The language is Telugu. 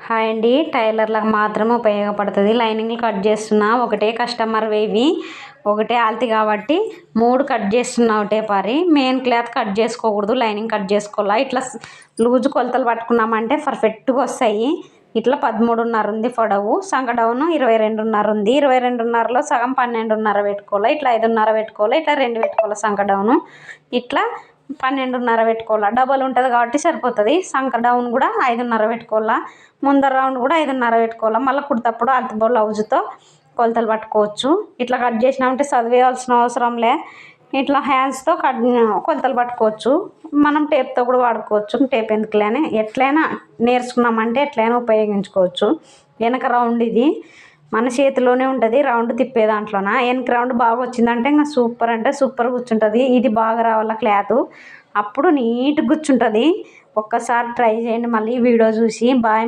హాయ్ అండి, టైలర్లకు మాత్రమే ఉపయోగపడుతుంది. లైనింగ్లు కట్ చేస్తున్నా, ఒకటే కస్టమర్ వేవి ఒకటే ఆల్తి కాబట్టి 3 కట్ చేస్తున్నా ఒకటే పారి. మెయిన్ క్లాత్ కట్ చేసుకోకూడదు, లైనింగ్ కట్ చేసుకోవాలా. ఇట్లా లూజు కొలతలు పట్టుకున్నామంటే పర్ఫెక్ట్గా వస్తాయి. ఇట్లా 13.5 ఉంది పొడవు, సంక డౌన్ 22.5 ఉంది. 22.5లో సగం 12.5 పెట్టుకోవాలి. ఇట్లా 5.5 పెట్టుకోవాలి, ఇట్లా 2 పెట్టుకోవాలి. సంక డౌను ఇట్లా 12.5 పెట్టుకోవాలా. డబల్ ఉంటుంది కాబట్టి సరిపోతుంది. సంక డౌన్ కూడా 5.5 పెట్టుకోవాలా. ముందర రౌండ్ కూడా 5.5 పెట్టుకోవాలా. మళ్ళీ కుడతప్పుడు అంత బ్లౌజుతో కొలతలు పట్టుకోవచ్చు. ఇట్లా కట్ చేసినామంటే చదివేయాల్సిన అవసరం లే. ఇట్లా హ్యాండ్స్తో కొలతలు పట్టుకోవచ్చు. మనం టేప్తో కూడా వాడుకోవచ్చు. టేప్ ఎందుకులేని ఎట్లయినా నేర్చుకున్నామంటే ఎట్లయినా ఉపయోగించుకోవచ్చు. వెనక రౌండ్ ఇది మన చేతిలోనే ఉంటుంది. రౌండ్ తిప్పే దాంట్లోన వెనక రౌండ్ బాగా వచ్చిందంటే ఇంకా సూపర్ అంటే సూపర్ కూర్చుంటుంది. ఇది బాగా రావాల క్లాత్, అప్పుడు నీట్గా కూర్చుంటుంది. ఒక్కసారి ట్రై చేయండి మళ్ళీ వీడియో చూసి. బాయ్.